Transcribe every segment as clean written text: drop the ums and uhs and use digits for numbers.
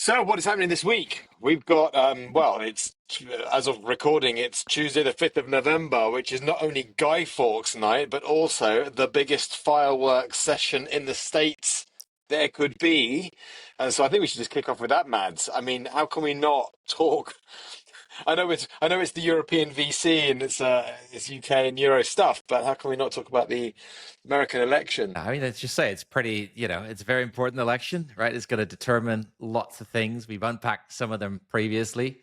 So, what is happening this week? We've got, well, it's as of recording, it's Tuesday, the 5th of November, which is not only Guy Fawkes Night, but also the biggest fireworks session in the States there could be. And so I think we should just kick off with that, Mads. I mean, how can we not talk? I know it's the European VC and it's UK and Euro stuff, but how can we not talk about the American election? I mean, let's just say it's pretty, it's a very important election, right? It's going to determine lots of things. We've unpacked some of them previously.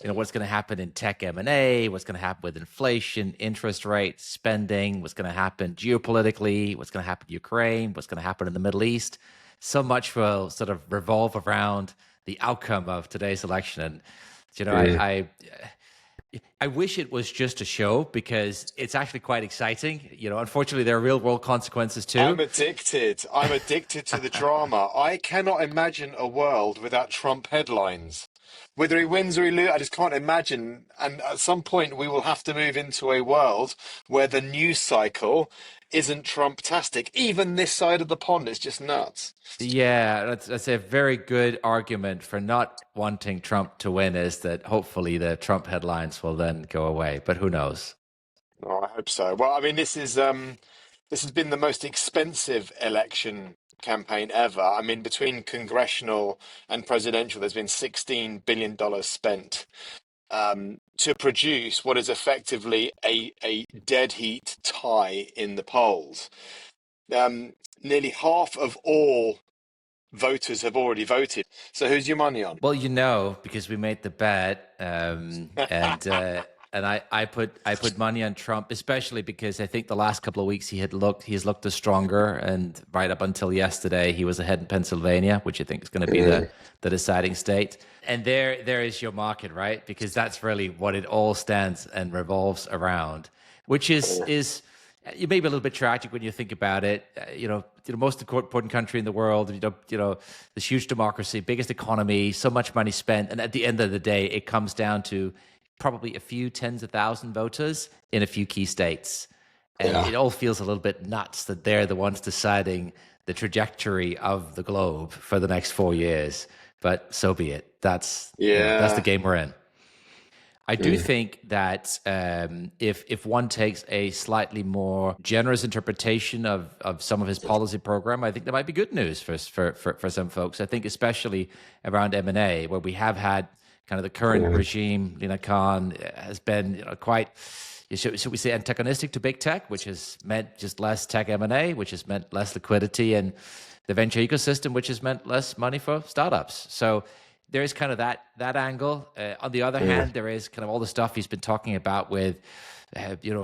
What's going to happen in tech M&A, what's going to happen with inflation, interest rates, spending, what's going to happen geopolitically, what's going to happen in Ukraine, what's going to happen in the Middle East. So much will sort of revolve around the outcome of today's election. And, I wish it was just a show because it's actually quite exciting. Unfortunately, there are real world consequences too. I'm addicted. I'm addicted to the drama. I cannot imagine a world without Trump headlines. Whether he wins or he loses, I just can't imagine. And at some point, we will have to move into a world where the news cycle isn't Trump-tastic. Even this side of the pond is just nuts. Yeah, that's a very good argument for not wanting Trump to win is that hopefully the Trump headlines will then go away. But who knows? Oh, I hope so. Well, I mean, this has been the most expensive election campaign ever. I mean, between congressional and presidential, there's been $16 billion spent to produce what is effectively a dead heat tie in the polls. Nearly half of all voters have already voted. So who's your money on? Well, because we made the bet, and I put money on Trump, especially because I think the last couple of weeks he's looked stronger, and right up until yesterday he was ahead in Pennsylvania, which I think is going to be the deciding state. And there is your market, right? Because that's really what it all stands and revolves around, which is it may be a little bit tragic when you think about it. Most important country in the world. This huge democracy, biggest economy, so much money spent, and at the end of the day, it comes down to probably a few tens of thousand voters in a few key states, and it all feels a little bit nuts that they're the ones deciding the trajectory of the globe for the next 4 years. But so be it. That's the game we're in. I do think that if one takes a slightly more generous interpretation of some of his policy program, I think that might be good news for some folks. I think especially around M&A, where we have had kind of the current regime, Lina Khan, has been quite, should we say, antagonistic to big tech, which has meant just less tech M&A, which has meant less liquidity in the venture ecosystem, which has meant less money for startups. So there is kind of that angle. On the other hand, there is kind of all the stuff he's been talking about with,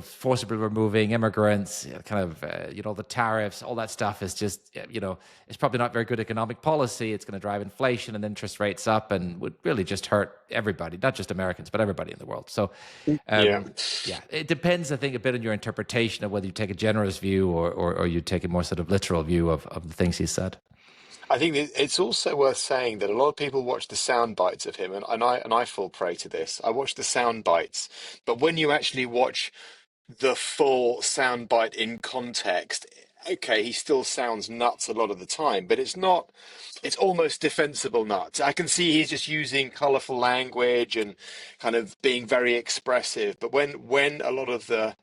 forcibly removing immigrants, the tariffs, all that stuff is just, it's probably not very good economic policy. It's going to drive inflation and interest rates up and would really just hurt everybody, not just Americans, but everybody in the world. So, it depends, I think, a bit on your interpretation of whether you take a generous view or you take a more sort of literal view of the things he said. I think it's also worth saying that a lot of people watch the sound bites of him, and I fall prey to this. I watch the sound bites, but when you actually watch the full sound bite in context, okay, he still sounds nuts a lot of the time, but it's not. It's almost defensible nuts. I can see he's just using colourful language and kind of being very expressive, but when a lot of the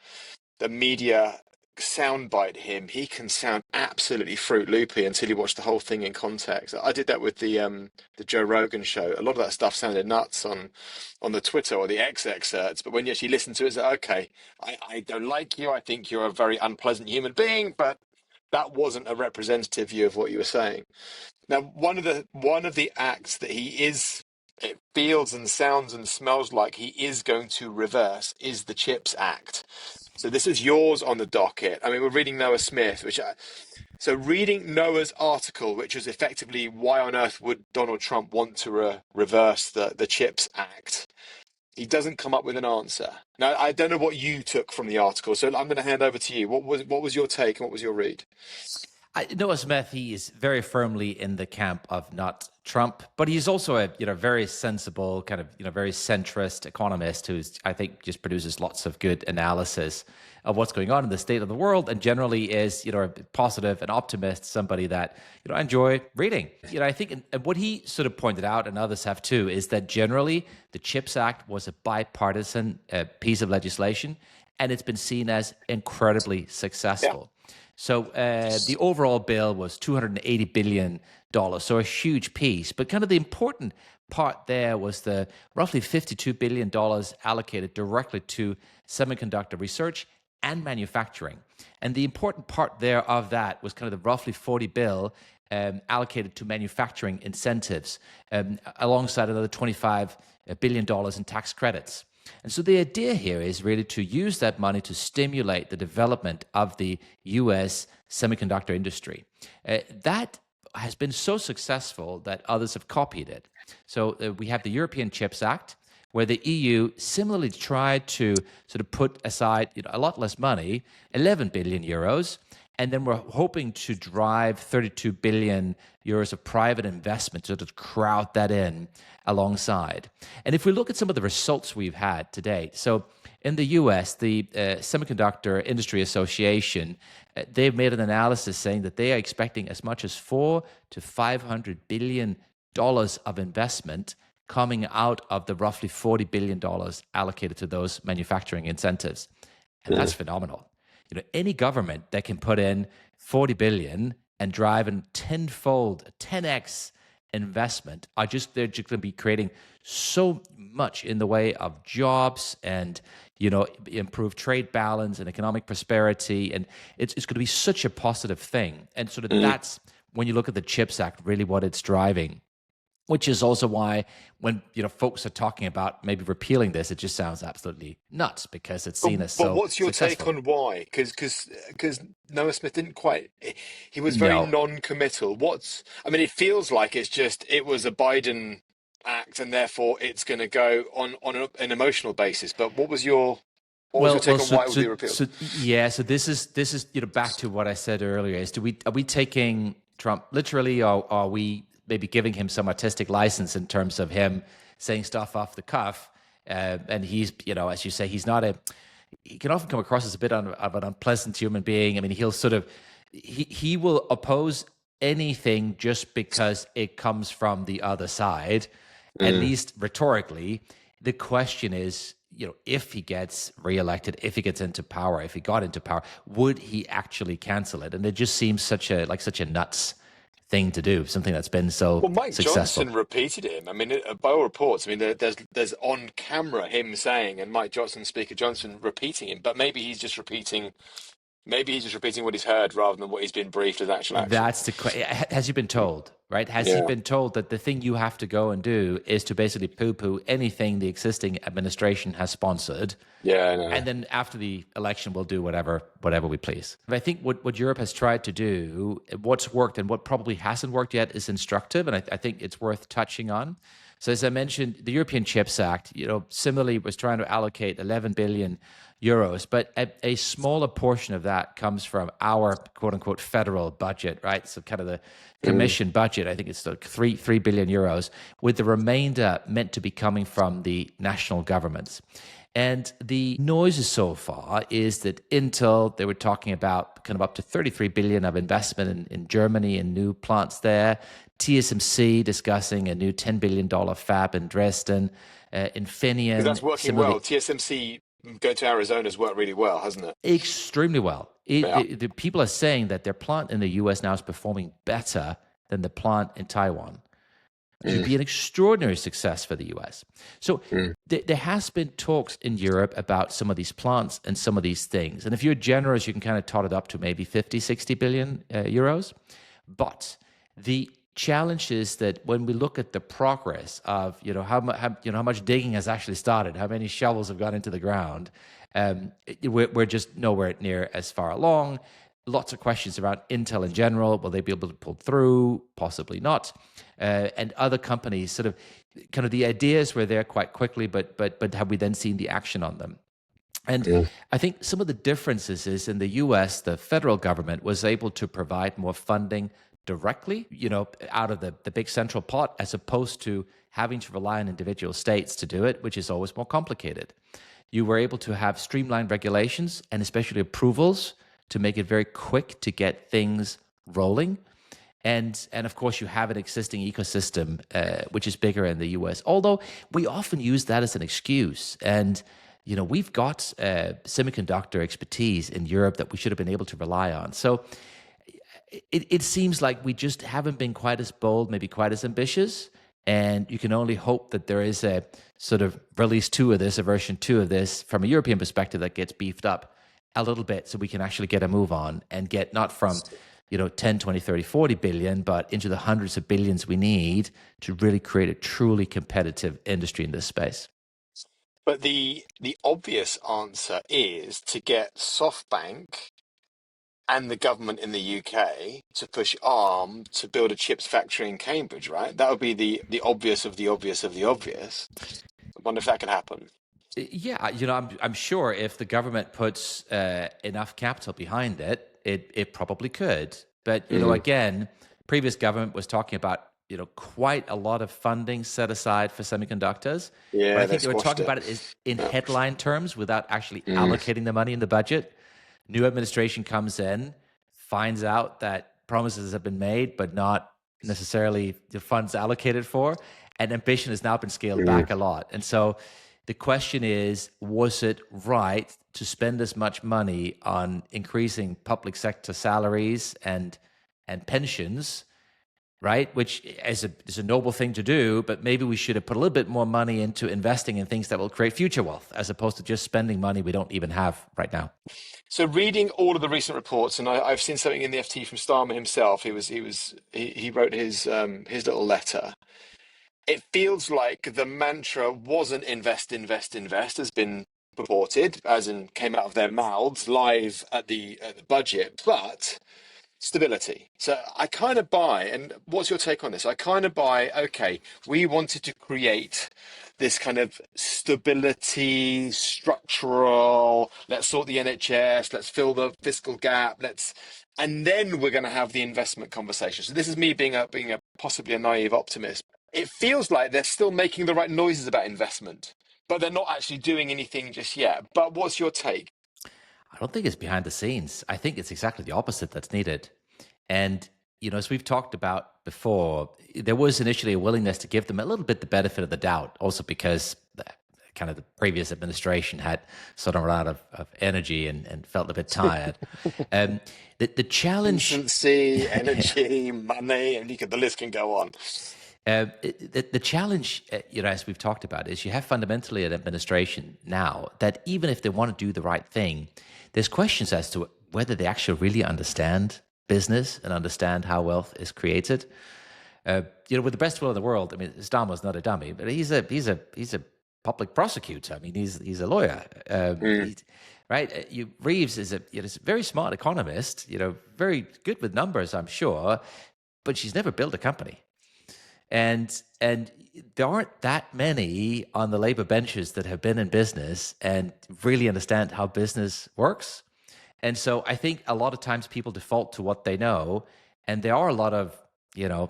media soundbite him, he can sound absolutely Fruit Loopy until you watch the whole thing in context. I did that with the Joe Rogan show. A lot of that stuff sounded nuts on the Twitter or the X excerpts, but when you actually listen to it, it's like, okay, I don't like you. I think you're a very unpleasant human being, but that wasn't a representative view of what you were saying. Now, one of the acts that it feels and sounds and smells like he is going to reverse is the Chips Act. So this is yours on the docket. I mean, we're reading Noah Smith, so reading Noah's article, which was effectively why on earth would Donald Trump want to reverse the Chips Act? He doesn't come up with an answer. Now, I don't know what you took from the article, so I'm going to hand over to you. What was your take and what was your read? Noah Smith, he is very firmly in the camp of not Trump, but he's also a very sensible kind of very centrist economist who's, I think, just produces lots of good analysis of what's going on in the state of the world, and generally is a positive and optimist, somebody that I enjoy reading. I think, and what he sort of pointed out, and others have too, is that generally the CHIPS Act was a bipartisan piece of legislation, and it's been seen as incredibly Yeah. successful. So the overall bill was $280 billion, so a huge piece. But kind of the important part there was the roughly $52 billion allocated directly to semiconductor research and manufacturing. And the important part there of that was kind of the roughly 40 bill allocated to manufacturing incentives, alongside another $25 billion in tax credits. And so the idea here is really to use that money to stimulate the development of the US semiconductor industry. That has been so successful that others have copied it. So we have the European Chips Act, where the EU similarly tried to sort of put aside a lot less money, 11 billion euros, and then we're hoping to drive 32 billion euros of private investment to crowd that in alongside. And if we look at some of the results we've had to date, so in the US, the Semiconductor Industry Association, they've made an analysis saying that they are expecting as much as $400 to $500 billion of investment coming out of the roughly $40 billion allocated to those manufacturing incentives. And that's phenomenal. Any government that can put in 40 billion and drive a tenfold, 10x investment they're just going to be creating so much in the way of jobs and improved trade balance and economic prosperity, and it's going to be such a positive thing. And sort of that's when you look at the CHIPS Act, really what it's driving. Which is also why when folks are talking about maybe repealing this, it just sounds absolutely nuts because it's seen as But so what's your take successful. on why? Because Noah Smith didn't quite. He was very No. non-committal. I mean, it feels like it was a Biden act, and therefore it's going to go on an emotional basis. But what was your take on So, why it would so, be repealed? so, yeah. So this is back to what I said earlier: is are we taking Trump literally, or are we maybe giving him some artistic license in terms of him saying stuff off the cuff? And he's, as you say, he can often come across as a bit of an unpleasant human being. I mean, he will oppose anything just because it comes from the other side, at least rhetorically. The question is, if he gets reelected, if he gets into power, if he got into power, would he actually cancel it? And it just seems such a nuts thing to do, something that's been so Well, Mike successful. Johnson repeated him. I mean, by all reports, I mean, there's on camera him saying, and Mike Johnson, Speaker Johnson, repeating him. But maybe he's just repeating what he's heard rather than what he's been briefed as actual action. That's the question. Has he been told, right? Has he Yeah, been told that the thing you have to go and do is to basically poo-poo anything the existing administration has sponsored? yeah, I know. And then after the election, we'll do whatever we please. I think what Europe has tried to do, what's worked and what probably hasn't worked yet, is instructive, and I think it's worth touching on. So as I mentioned, the European Chips Act, similarly was trying to allocate 11 billion euros, but a smaller portion of that comes from our quote unquote federal budget, right? So kind of the commission budget. I think it's like 3 billion euros, with the remainder meant to be coming from the national governments. And the noise so far is that Intel, they were talking about kind of up to 33 billion of investment in Germany and new plants there. TSMC discussing a new $10 billion fab in Dresden. Because Infineon, that's working similarly, well. TSMC going to Arizona has worked really well, hasn't it? extremely well. Yeah. The people are saying that their plant in the US now is performing better than the plant in Taiwan, which would Mm, be an extraordinary success for the US. So mm, there has been talks in Europe about some of these plants and some of these things. And if you're generous, you can kind of tot it up to maybe 50, 60 billion euros. But the challenge is that when we look at the progress of how much digging has actually started, how many shovels have gone into the ground, we're just nowhere near as far along. Lots of questions around Intel in general. Will they be able to pull through? Possibly not. And other companies, kind of the ideas were there quite quickly, but have we then seen the action on them? And I think some of the differences is in the US, the federal government was able to provide more funding directly, out of the big central pot, as opposed to having to rely on individual states to do it, which is always more complicated. You were able to have streamlined regulations and especially approvals to make it very quick to get things rolling. And of course, you have an existing ecosystem, which is bigger in the US. Although we often use that as an excuse. And we've got semiconductor expertise in Europe that we should have been able to rely on. So it seems like we just haven't been quite as bold, maybe quite as ambitious. And you can only hope that there is a sort of release 2 of this, a version 2 of this from a European perspective that gets beefed up a little bit so we can actually get a move on and get not from 10, 20, 30, 40 billion, but into the hundreds of billions we need to really create a truly competitive industry in this space. But the obvious answer is to get SoftBank and the government in the UK to push Arm to build a chips factory in Cambridge, right? That would be the obvious of the obvious of the obvious. I wonder if that could happen. Yeah, I'm sure if the government puts enough capital behind it, it probably could. But again, previous government was talking about quite a lot of funding set aside for semiconductors. Yeah, but I think they were talking about it is in headline terms without actually allocating the money in the budget. New administration comes in, finds out that promises have been made, but not necessarily the funds allocated for, and ambition has now been scaled back a lot. And so the question is, was it right to spend as much money on increasing public sector salaries and pensions, right? Which is a noble thing to do, but maybe we should have put a little bit more money into investing in things that will create future wealth, as opposed to just spending money we don't even have right now. So reading all of the recent reports, and I've seen something in the FT from Starmer himself. He wrote his little letter. It feels like the mantra wasn't invest, invest, invest, has been purported, as in came out of their mouths live at the budget, but stability. So I kind of buy, and what's your take on this? I kind of buy, okay, we wanted to create this kind of stability, structural, let's sort the NHS, let's fill the fiscal gap, and then we're going to have the investment conversation. So this is me being a possibly a naive optimist. It feels like they're still making the right noises about investment, but they're not actually doing anything just yet. But what's your take? I don't think it's behind the scenes. I think it's exactly the opposite that's needed. And, as we've talked about before, there was initially a willingness to give them a little bit the benefit of the doubt, also because the previous administration had sort of run out of energy and felt a bit tired. The challenge... Consistency, energy, money, and the list can go on. The challenge, as we've talked about, is you have fundamentally an administration now that even if they want to do the right thing, there's questions as to whether they actually really understand business and understand how wealth is created. With the best will in the world, I mean, Starmer's not a dummy, but he's a public prosecutor. I mean, he's a lawyer, right? Reeves is a very smart economist. Very good with numbers, I'm sure, but she's never built a company. And there aren't that many on the labor benches that have been in business and really understand how business works. And so I think a lot of times people default to what they know, and there are a lot of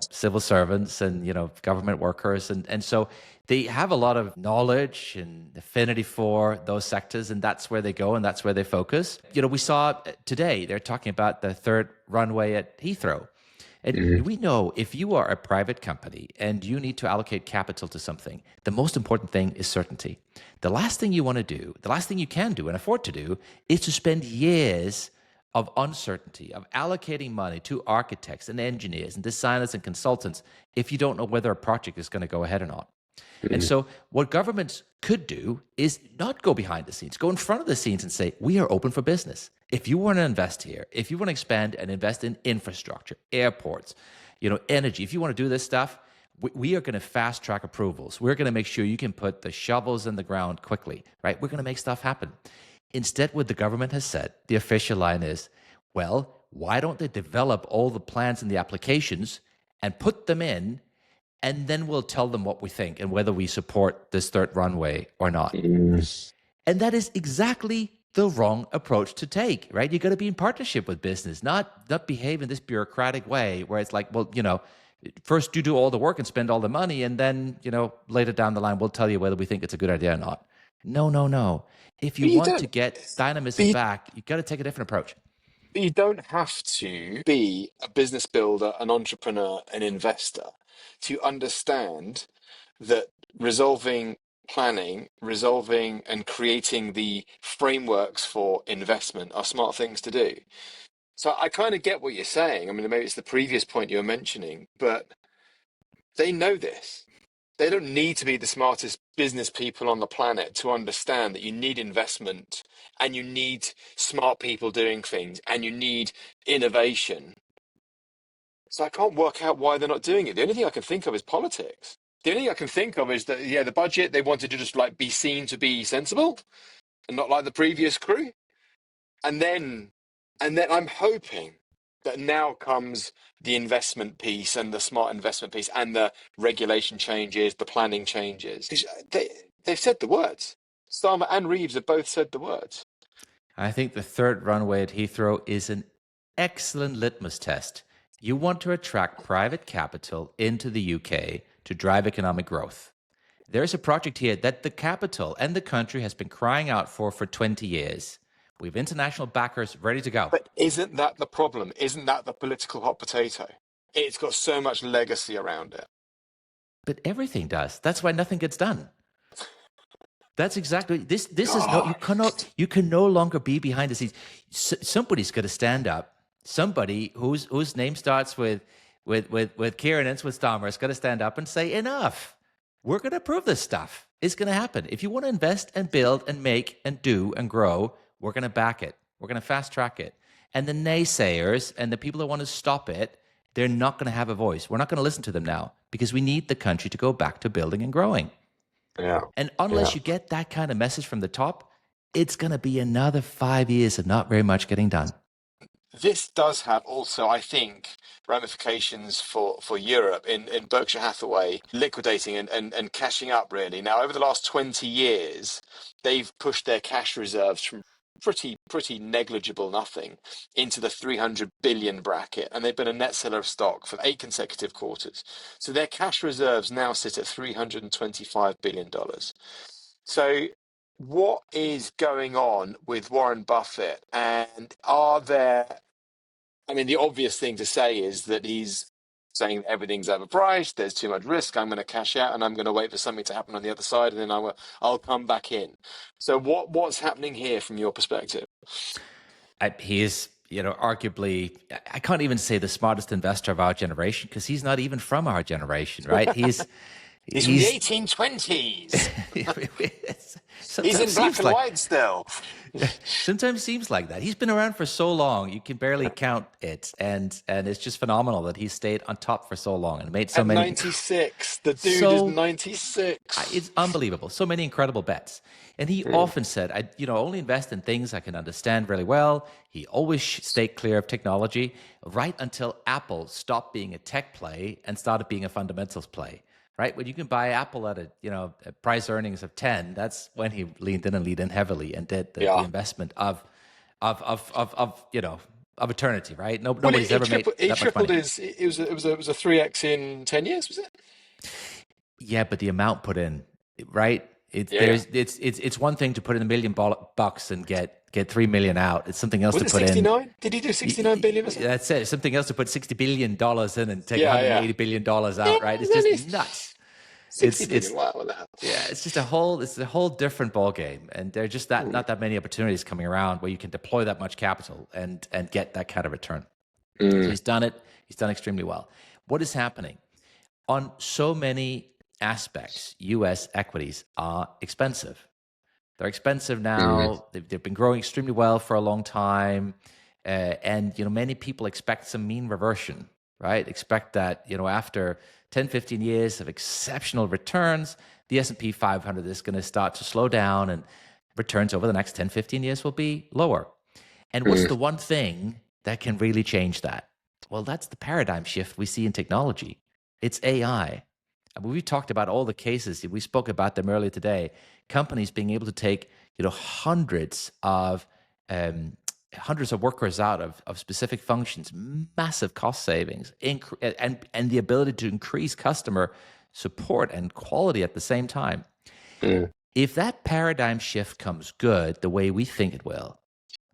civil servants and government workers, and so they have a lot of knowledge and affinity for those sectors, and that's where they go and that's where they focus. We saw today they're talking about the third runway at Heathrow. And we know if you are a private company and you need to allocate capital to something, the most important thing is certainty. The last thing you want to do, the last thing you can do and afford to do, is to spend years of uncertainty, of allocating money to architects and engineers and designers and consultants if you don't know whether a project is going to go ahead or not. And so what governments could do is not go behind the scenes, go in front of the scenes and say, we are open for business. If you want to invest here, if you want to expand and invest in infrastructure, airports, energy, if you want to do this stuff, we are going to fast track approvals. We're going to make sure you can put the shovels in the ground quickly, right? We're going to make stuff happen. Instead, what the government has said, the official line is, well, why don't they develop all the plans and the applications and put them in, and then we'll tell them what we think and whether we support this third runway or not. And that is exactly the wrong approach to take, right? You got to be in partnership with business, not behave in this bureaucratic way where it's like, well, first you do all the work and spend all the money, and then, later down the line, we'll tell you whether we think it's a good idea or not. No, no, no. If you But you want to don't. get But dynamism you, back, you got to take a different approach. but you don't have to be a business builder, an entrepreneur, an investor to understand that resolving resolving and creating the frameworks for investment are smart things to do. So I kind of get what you're saying. I mean, maybe it's the previous point you were mentioning, but they know this. They don't need to be the smartest business people on the planet to understand that you need investment and you need smart people doing things and you need innovation. So I can't work out why they're not doing it. The only thing I can think of is politics. The only thing I can think of is that, yeah, the budget, they wanted to just like be seen to be sensible and not like the previous crew. And then, and then I'm hoping that now comes the investment piece and the smart investment piece and the regulation changes, the planning changes. 'Cause they've said the words. Starmer and Reeves have both said the words. I think the third runway at Heathrow is an excellent litmus test. You want to attract private capital into the UK to drive economic growth. There's a project here that the capital and the country has been crying out for 20 years. We have international backers ready to go. But isn't that the problem? Isn't that the political hot potato? It's got so much legacy around it. But everything does. That's why nothing gets done. That's exactly this. This is no. God. You can no longer be behind the scenes. Somebody's got to stand up. Somebody whose name starts with Kieran, ends with Starmer, has got to stand up and say enough. We're going to prove this stuff. It's going to happen. If you want to invest and build and make and do and grow, we're going to back it. We're going to fast track it. And the naysayers and the people that want to stop it, they're not going to have a voice. We're not going to listen to them now because we need the country to go back to building and growing. Yeah. And unless you get that kind of message from the top, it's going to be another 5 years of not very much getting done. This does have also, I think, ramifications for Europe in Berkshire Hathaway liquidating and cashing up, really. Now, over the last 20 years, they've pushed their cash reserves from pretty negligible nothing into the 300 billion bracket, and they've been a net seller of stock for 8 consecutive quarters. So their cash reserves now sit at $325 billion. So what is going on with Warren Buffett? And are there, I mean, the obvious thing to say is that he's saying everything's overpriced, there's too much risk, I'm going to cash out and I'm going to wait for something to happen on the other side and then I'll come back in. So what's happening here from your perspective? He is, arguably, I can't even say the smartest investor of our generation because he's not even from our generation, right? He's from the 1820s. He's in black and white still. Sometimes seems like that. He's been around for so long, you can barely count it, and it's just phenomenal that he stayed on top for so long and made so many. 96, the dude is 96. It's unbelievable. So many incredible bets, and he often said, "I, only invest in things I can understand really well." He always stayed clear of technology, right until Apple stopped being a tech play and started being a fundamentals play. Right, when you can buy Apple at a price earnings of 10, that's when he leaned in heavily and did the investment of eternity. Right, nobody's ever made that much money. He tripled his. It was a 3x in 10 years, was it? Yeah, but the amount put in, right? It's one thing to put in $1 million and get 3 million out. It's something else to put 69? in. Did he do 69 billion or something? That's it. Something else to put $60 billion in and take $180 billion out, right? It's just nuts. 60 billion. Wow, what the hell? Yeah, it's a whole different ball game, and there are just not that many opportunities coming around where you can deploy that much capital and get that kind of return. So he's done it. He's done extremely well. What is happening on so many aspects? U.S. equities are expensive. They're expensive now. They've been growing extremely well for a long time, and many people expect some mean reversion. Right? Expect that after 10, 15 years of exceptional returns, the S&P 500 is going to start to slow down and returns over the next 10, 15 years will be lower. And what's the one thing that can really change that? Well, that's the paradigm shift we see in technology. It's AI. I mean, we talked about all the cases. We spoke about them earlier today. Companies being able to take hundreds of workers out of specific functions, massive cost savings, and the ability to increase customer support and quality at the same time. Mm. If that paradigm shift comes good the way we think it will,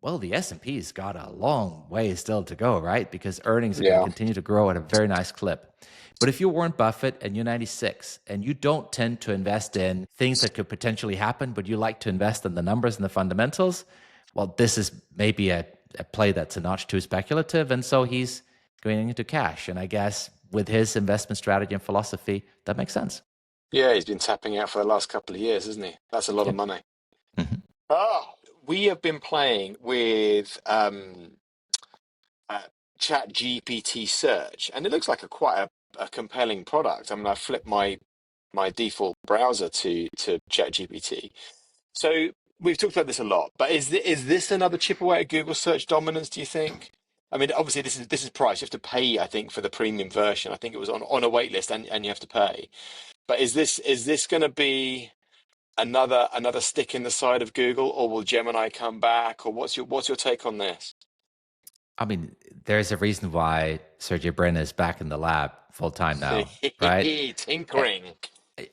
well, the S&P's got a long way still to go, right? Because earnings are going to Yeah. continue to grow at a very nice clip. But if you're Warren Buffett and you're 96 and you don't tend to invest in things that could potentially happen, but you like to invest in the numbers and the fundamentals, well, this is maybe a play that's a notch too speculative. And so he's going into cash. And I guess with his investment strategy and philosophy, that makes sense. Yeah, he's been tapping out for the last couple of years, hasn't he? That's a lot Yeah. of money. Mhm. Oh, we have been playing with uh, Chat GPT search, and it looks like a compelling product. I mean, I flipped my default browser to Chat GPT. So we've talked about this a lot, but is this another chip away at Google search dominance, do you think? I mean, obviously this is price. You have to pay, I think, for the premium version. I think it was on a wait list and you have to pay. But is this going to be another stick in the side of Google, or will Gemini come back? Or what's your take on this? I mean, there's a reason why Sergey Brin is back in the lab full time now, right? Tinkering.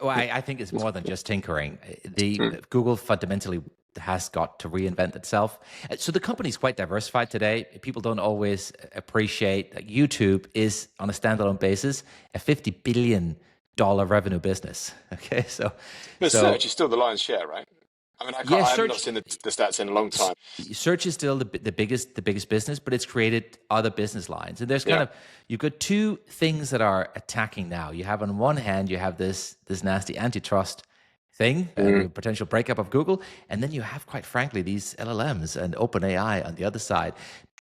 Well, I think it's more than just tinkering. The Mm. Google fundamentally has got to reinvent itself. So the company's quite diversified today. People don't always appreciate that YouTube is on a standalone basis a $50 billion revenue business. Okay, But so search is still the lion's share, right? I mean, yeah, I have not search seen the stats in a long time. search is still the biggest business, but it's created other business lines. And there's kind Yeah. of you've got two things that are attacking now. You have on one hand, you have this nasty antitrust thing and Mm. the potential breakup of Google, and then you have, quite frankly, these LLMs and OpenAI on the other side.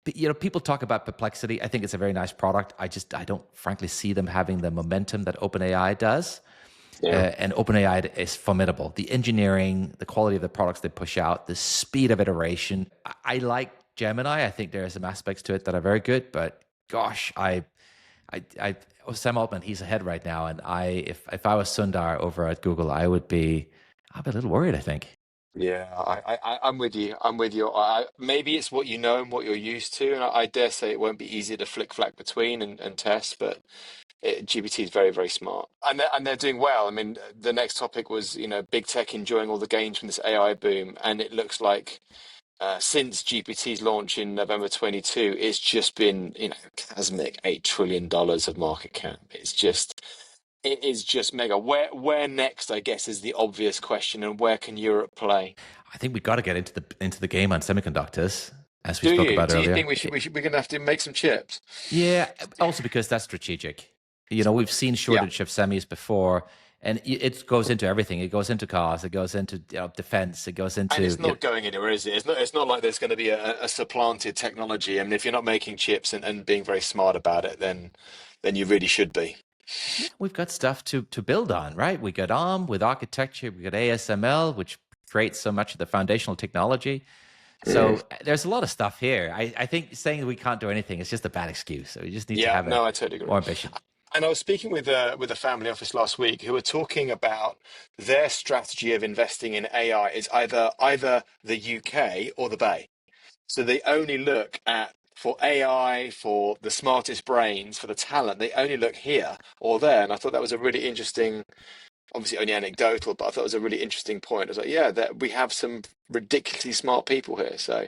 But, people talk about Perplexity. I think it's a very nice product. I don't frankly see them having the momentum that OpenAI does. Yeah. And OpenAI is formidable. The engineering, the quality of the products they push out, the speed of iteration. I like Gemini. I think there are some aspects to it that are very good, but gosh, Sam Altman, he's ahead right now, and if I was Sundar over at Google, I'd be a little worried, I think. Yeah, I'm with you. I'm with you. Maybe it's what you know and what you're used to, and I dare say it won't be easy to flick flack between and test, but GPT is very, very smart, and they're doing well. I mean, the next topic was, big tech enjoying all the gains from this AI boom, and it looks like since GPT's launch in November 22, it's just been, cosmic $8 trillion of market cap. It is just mega. Where next, I guess, is the obvious question, and where can Europe play? I think we've got to get into the game on semiconductors, as we Do spoke you? about Do you earlier. think we're going to have to make some chips? Yeah, also because that's strategic. We've seen Yeah. shortage of semis before, and it goes into everything. It goes into cars. It goes into defense. It goes And into it's not going anywhere, is it? It's not like there's going to be a supplanted technology. I mean, if you're not making chips and being very smart about it, then you really should be. yeah. We've got stuff to build on, right? We got ARM with architecture. We got ASML, which creates so much of the foundational technology. Mm. So there's a lot of stuff here. I think saying we can't do anything is just a bad excuse. So we just need to Yeah, have no, I totally agree. more ambition. And I was speaking with a family office last week who were talking about their strategy of investing in AI is either the UK or the Bay. So they only look at for AI, for the smartest brains, for the talent, they only look here or there. And I thought that was a really interesting, obviously only anecdotal, but I thought it was a really interesting point. I was like, yeah, that we have some ridiculously smart people here. So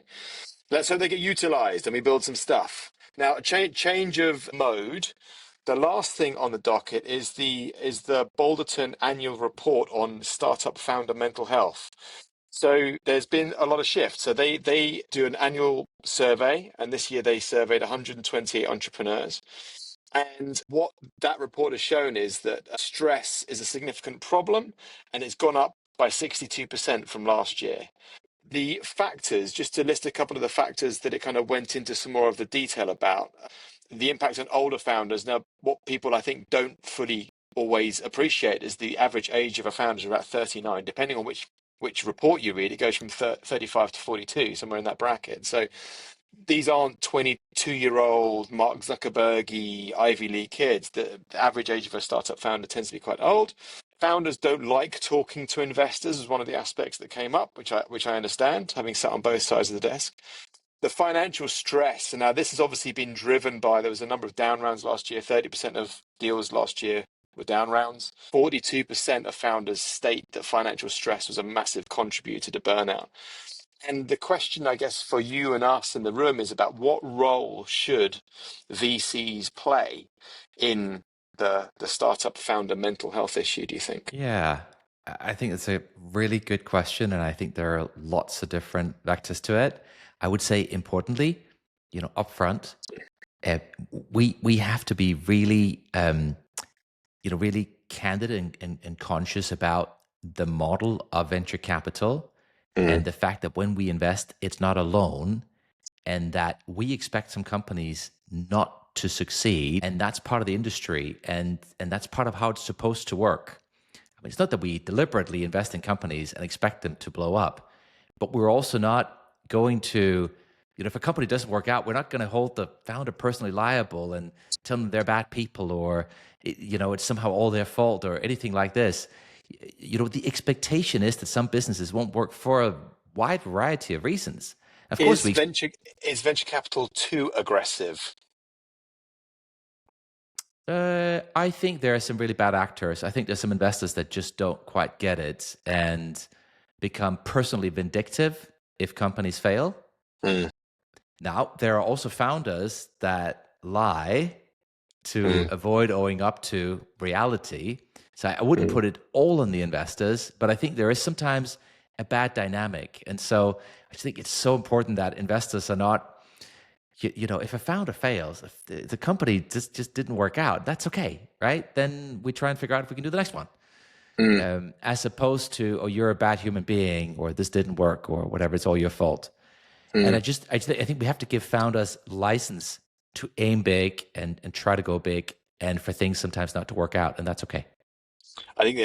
let's hope they get utilized and we build some stuff. Now, a change of mode. The last thing on the docket is the Balderton annual report on startup founder mental health. So there's been a lot of shifts. So they do an annual survey, and this year they surveyed 128 entrepreneurs. And what that report has shown is that stress is a significant problem, and it's gone up by 62% from last year. The factors, just to list a couple of the factors that it kind of went into some more of the detail about, the impact on older founders. Now, what people I think don't fully always appreciate is the average age of a founder is about 39, depending on which report you read. It goes from 35 to 42, somewhere in that bracket. So these aren't 22-year-old Mark Zuckerbergy Ivy League kids. The average age of a startup founder tends to be quite old. founders don't like talking to investors is one of the aspects that came up, which I understand, having sat on both sides of the desk. The financial stress, and now this has obviously been driven by, there was a number of down rounds last year. 30% of deals last year were down rounds. 42% of founders state that financial stress was a massive contributor to burnout. And the question, I guess, for you and us in the room is about what role should VCs play in the startup founder mental health issue, do you think? Yeah, I think it's a really good question, and I think there are lots of different vectors to it. I would say, importantly, upfront, uh, we have to be really, really candid and conscious about the model of venture capital and Mm, the fact that when we invest, it's not a loan, and that we expect some companies not to succeed, and that's part of the industry, and that's part of how it's supposed to work. I mean, it's not that we deliberately invest in companies and expect them to blow up, but we're also not going to, if a company doesn't work out, we're not going to hold the founder personally liable and tell them they're bad people, or, it's somehow all their fault or anything like this. The expectation is that some businesses won't work for a wide variety of reasons. Of course, Is we venture capital too aggressive? I think there are some really bad actors. I think there's some investors that just don't quite get it and become personally vindictive if companies fail. Mm, Now, there are also founders that lie to mm, avoid owing up to reality. So I wouldn't mm. put it all on the investors, but I think there is sometimes a bad dynamic. And so I just think it's so important that investors are not, if a founder fails, if the company just didn't work out, that's okay, right? Then we try and figure out if we can do the next one. Mm, As opposed to, oh, you're a bad human being, or this didn't work, or whatever, it's all your fault. And mm. I think we have to give founders license to aim big and try to go big, and for things sometimes not to work out, and that's okay. I think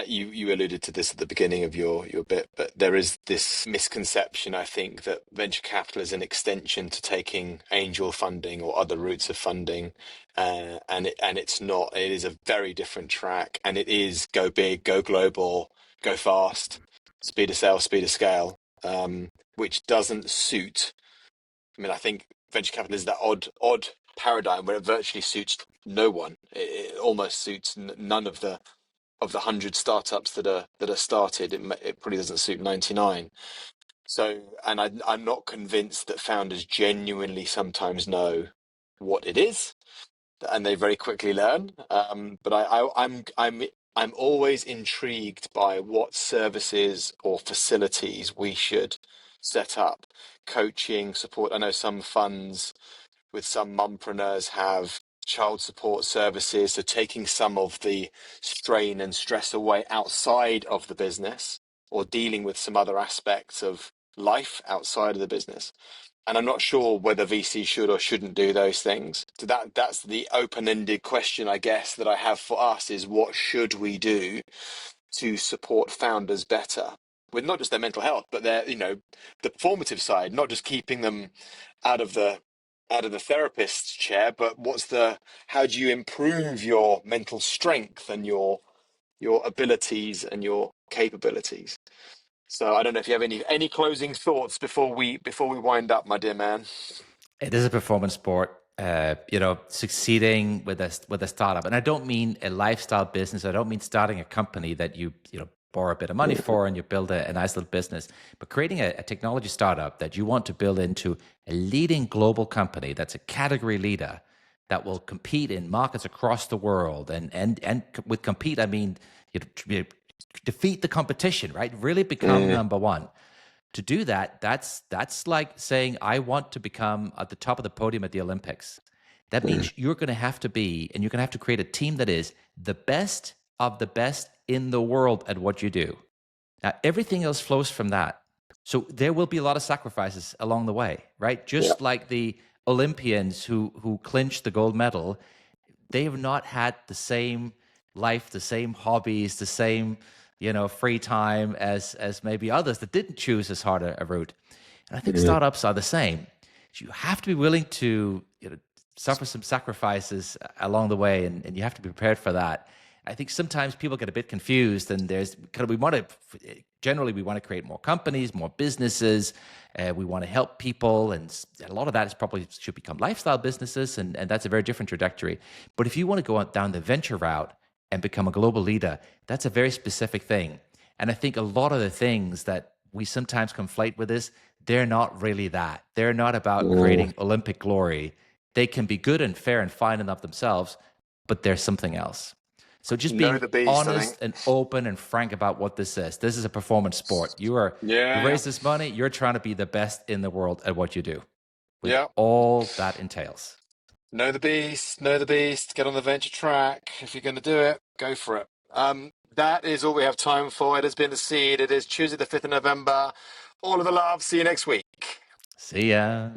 you alluded to this at the beginning of your bit, but there is this misconception, I think, that venture capital is an extension to taking angel funding or other routes of funding, and it's not. It is a very different track, and it is go big, go global, go fast, speed of sale, speed of scale, which doesn't suit. I mean, I think venture capital is that odd paradigm where it virtually suits no one. It almost suits none of the 100 startups that are started. It probably doesn't suit 99. So, and I'm not convinced that founders genuinely sometimes know what it is, and they very quickly learn. But I'm always intrigued by what services or facilities we should set up, coaching, support. I know some funds with some mumpreneurs have child support services, so taking some of the strain and stress away outside of the business or dealing with some other aspects of life outside of the business. And I'm not sure whether VC should or shouldn't do those things. So that's the open-ended question, I guess, that I have for us is what should we do to support founders better with not just their mental health, but their, the formative side, not just keeping them out of the therapist's chair, but how do you improve your mental strength and your abilities and your capabilities? So I don't know if you have any closing thoughts before we wind up, my dear man. It is a performance sport. Succeeding with a startup, and I don't mean a lifestyle business. I don't mean starting a company that you borrow a bit of money for and you build a nice little business, but creating a technology startup that you want to build into a leading global company that's a category leader that will compete in markets across the world. And with compete, I mean you defeat the competition, right? Really become Mm, number one. To do that, that's like saying I want to become at the top of the podium at the Olympics. That mm, means you're going to have to be, and you're going to have to create a team that is the best of the best in the world at what you do. Now, everything else flows from that. So there will be a lot of sacrifices along the way, right? yeah. Just like the Olympians who clinched the gold medal, they have not had the same life, the same hobbies, the same free time as maybe others that didn't choose as hard a route. And I think Mm, startups are the same. So you have to be willing to suffer some sacrifices along the way, and you have to be prepared for that. I think sometimes people get a bit confused, and there's kind of generally we want to create more companies, more businesses. We want to help people, and a lot of that is probably should become lifestyle businesses, and that's a very different trajectory. But if you want to go down the venture route and become a global leader, that's a very specific thing. And I think a lot of the things that we sometimes conflate with this, they're not really that. They're not about Mm, creating Olympic glory. They can be good and fair and fine enough themselves, but there's something else. So just Know being the beast, I think. honest and open and frank about what this is. This is a performance sport. You Yeah, raise this money, you're trying to be the best in the world at what you do, with yeah. all that entails. Know the beast, know the beast. Get on the venture track. If you're going to do it, go for it. That is all we have time for. It has been The Seed. It is Tuesday, the 5th of November. All of the love. See you next week. See ya.